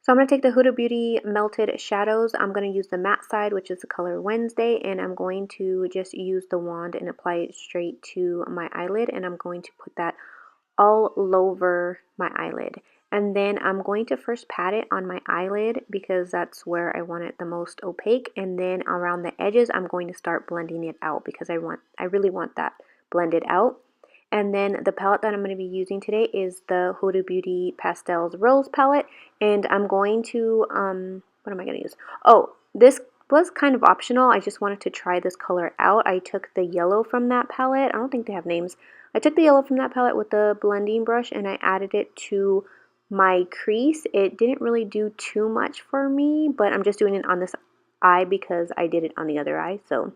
So I'm going to take the Huda Beauty Melted Shadows. I'm going to use the matte side, which is the color Wednesday, and I'm going to just use the wand and apply it straight to my eyelid, and I'm going to put that all over my eyelid. And then I'm going to first pat it on my eyelid because that's where I want it the most opaque, and then around the edges I'm going to start blending it out because I really want that blended out. And then the palette that I'm going to be using today is the Huda Beauty Pastels Rose palette, and I'm going to what am I going to use? Oh, this was kind of optional. I just wanted to try this color out. I took the yellow from that palette. I don't think they have names. I took the yellow from that palette with the blending brush and I added it to my crease. It didn't really do too much for me, but I'm just doing it on this eye because I did it on the other eye. So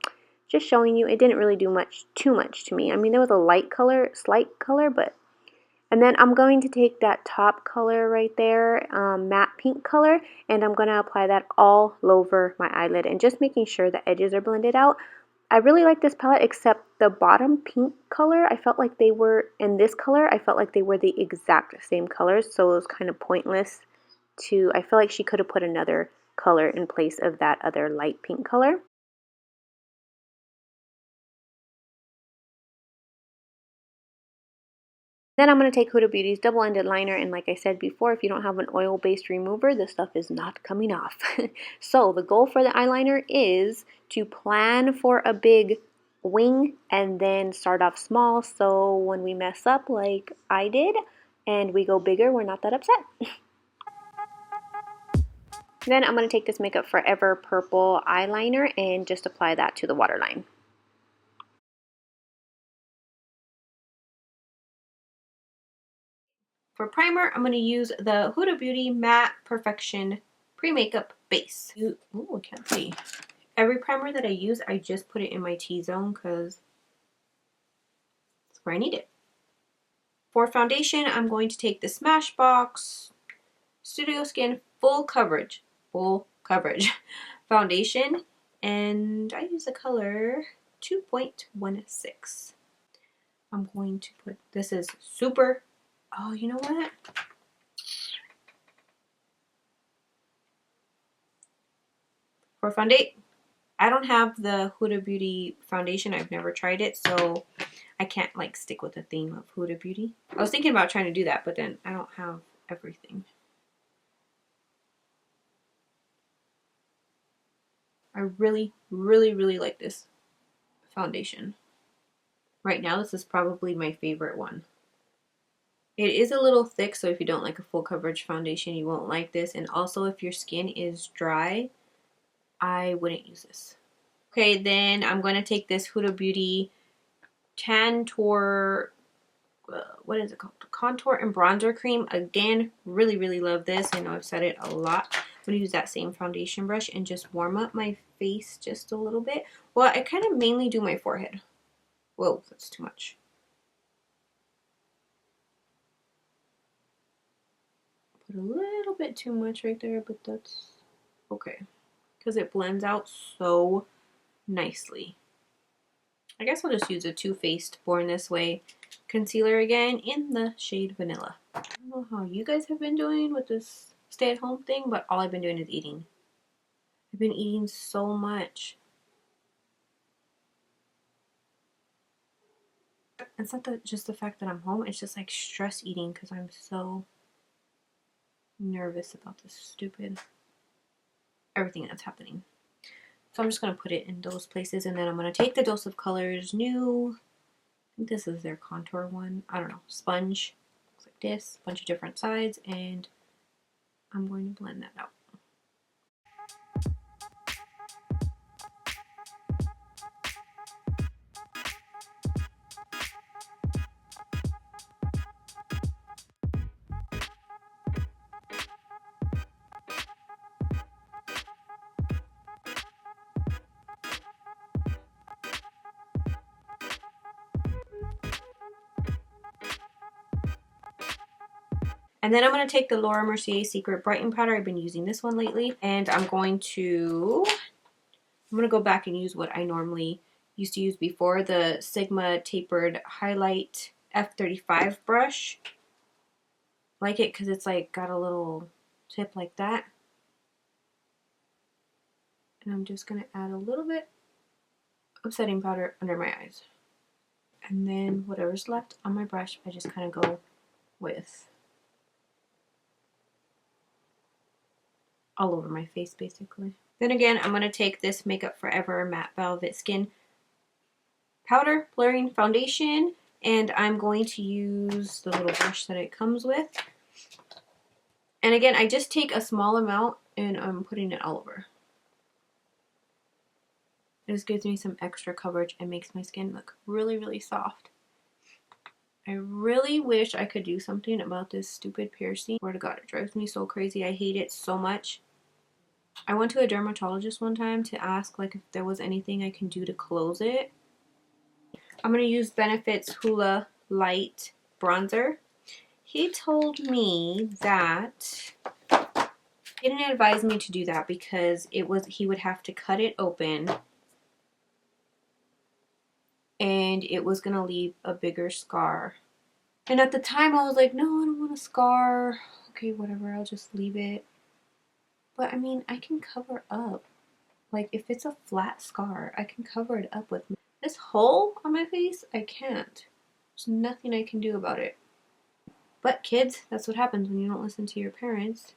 just showing you, it didn't really do too much to me. I mean, there was a slight color, but... And then I'm going to take that top color right there, matte pink color, and I'm going to apply that all over my eyelid and just making sure the edges are blended out. I really like this palette except the bottom pink color, I felt like they were, in this color, I felt like they were the exact same colors, so it was kind of pointless to, I feel like she could have put another color in place of that other light pink color. Then I'm going to take Huda Beauty's double-ended liner, and like I said before, if you don't have an oil-based remover, this stuff is not coming off. So the goal for the eyeliner is to plan for a big wing and then start off small, so when we mess up like I did and we go bigger, we're not that upset. Then I'm going to take this Makeup Forever purple eyeliner and just apply that to the waterline. For primer, I'm going to use the Huda Beauty Matte Perfection Pre-Makeup Base. Ooh, I can't see. Every primer that I use, I just put it in my T-zone because that's where I need it. For foundation, I'm going to take the Smashbox Studio Skin Full Coverage foundation, and I use the color 2.16. I'm going to put, this is super, oh, you know what? For foundation, I don't have the Huda Beauty foundation. I've never tried it, so I can't like stick with the theme of Huda Beauty. I was thinking about trying to do that, but then I don't have everything. I really, really, really like this foundation. Right now, this is probably my favorite one. It is a little thick, so if you don't like a full coverage foundation, you won't like this. And also, if your skin is dry, I wouldn't use this. Okay, then I'm going to take this Huda Beauty Tantour, what is it called? Contour and Bronzer Cream. Again, really, really love this. I know I've said it a lot. I'm going to use that same foundation brush and just warm up my face just a little bit. Well, I kind of mainly do my forehead. Whoa, that's too much. Put a little bit too much right there, but that's okay. Because it blends out so nicely. I guess I'll just use a Too Faced Born This Way concealer again in the shade Vanilla. I don't know how you guys have been doing with this stay-at-home thing, but all I've been doing is eating. I've been eating so much. It's not just the fact that I'm home, it's just like stress eating because I'm so nervous about this stupid everything that's happening. So I'm just going to put it in those places, and then I'm going to take the Dose of Colors new, I think this is their contour one, I don't know, sponge, looks like this, bunch of different sides, and I'm going to blend that out. And then I'm going to take the Laura Mercier Secret Brighten Powder. I've been using this one lately. And I'm going to go back and use what I normally used to use before. The Sigma Tapered Highlight F35 brush. I like it because it's like got a little tip like that. And I'm just going to add a little bit of setting powder under my eyes. And then whatever's left on my brush, I just kind of go with all over my face basically. Then again, I'm going to take this Makeup Forever Matte Velvet Skin Powder Blurring Foundation, and I'm going to use the little brush that it comes with. And again, I just take a small amount and I'm putting it all over. It just gives me some extra coverage and makes my skin look really, really soft. I really wish I could do something about this stupid piercing. Swear to God, it drives me so crazy. I hate it so much. I went to a dermatologist one time to ask like if there was anything I can do to close it. I'm going to use Benefit's Hoola Light Bronzer. He told me that he didn't advise me to do that because he would have to cut it open and it was going to leave a bigger scar. And at the time I was like, no, I don't want a scar. Okay, whatever, I'll just leave it. But I mean, I can cover up. Like if it's a flat scar, I can cover it up with this hole on my face. I can't. There's nothing I can do about it. But kids, that's what happens when you don't listen to your parents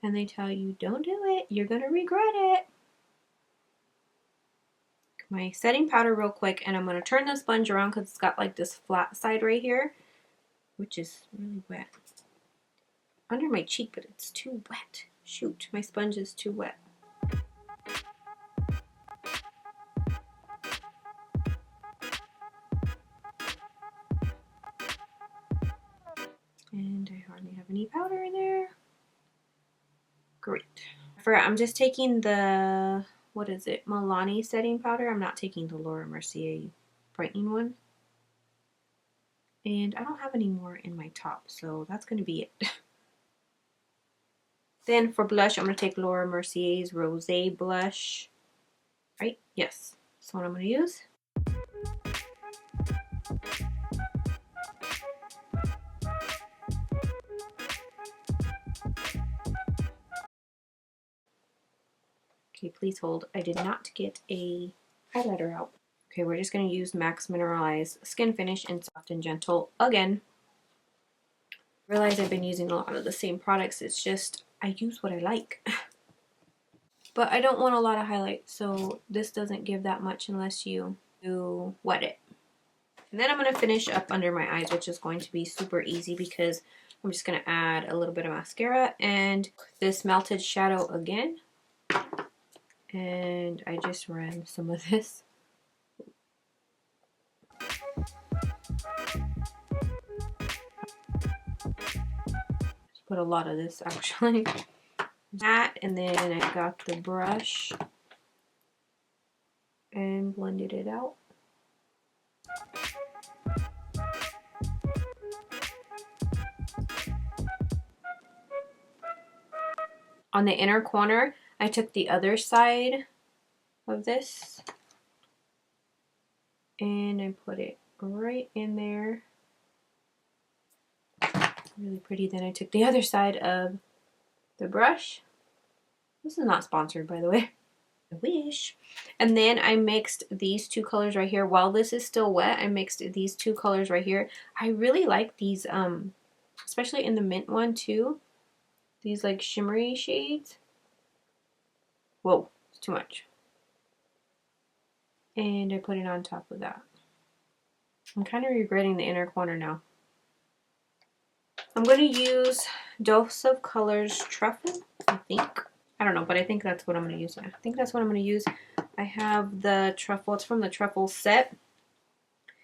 and they tell you don't do it, you're gonna regret it. My setting powder real quick, and I'm gonna turn the sponge around because it's got like this flat side right here, which is really wet. Under my cheek, but it's too wet. Shoot, my sponge is too wet. And I hardly have any powder in there. Great. I'm just taking the, what is it, Milani setting powder. I'm not taking the Laura Mercier brightening one. And I don't have any more in my top, so that's going to be it. Then for blush, I'm going to take Laura Mercier's Rosé blush. Right? Yes. That's what I'm going to use. Okay, please hold. I did not get a highlighter out. Okay, we're just going to use MAC's Mineralized Skin Finish in Soft and Gentle again. I realize I've been using a lot of the same products. It's just, I use what I like. But I don't want a lot of highlight, so this doesn't give that much unless you wet it. And then I'm going to finish up under my eyes, which is going to be super easy because I'm just going to add a little bit of mascara and this melted shadow again. And I just ran some of this. Put a lot of this actually. That, and then I got the brush and blended it out. On the inner corner, I took the other side of this and I put it right in there. Really pretty. Then I took the other side of the brush. This is not sponsored, by the way. I wish. And then I mixed these two colors right here. While this is still wet, I mixed these two colors right here. I really like these, especially in the mint one too. These like shimmery shades. Whoa, it's too much. And I put it on top of that. I'm kind of regretting the inner corner now. I'm going to use Dose of Colors Truffle, I think. I don't know, but I think that's what I'm going to use. I think that's what I'm going to use. I have the Truffle. It's from the Truffle set.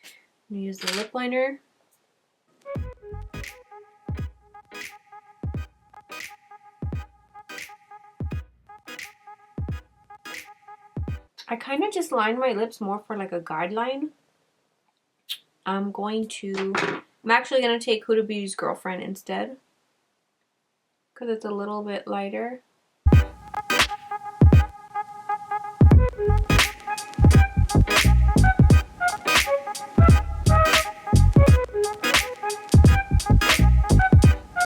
I'm going to use the lip liner. I kind of just line my lips more for like a guideline. I'm actually going to take Huda Beauty's Girlfriend instead, because it's a little bit lighter.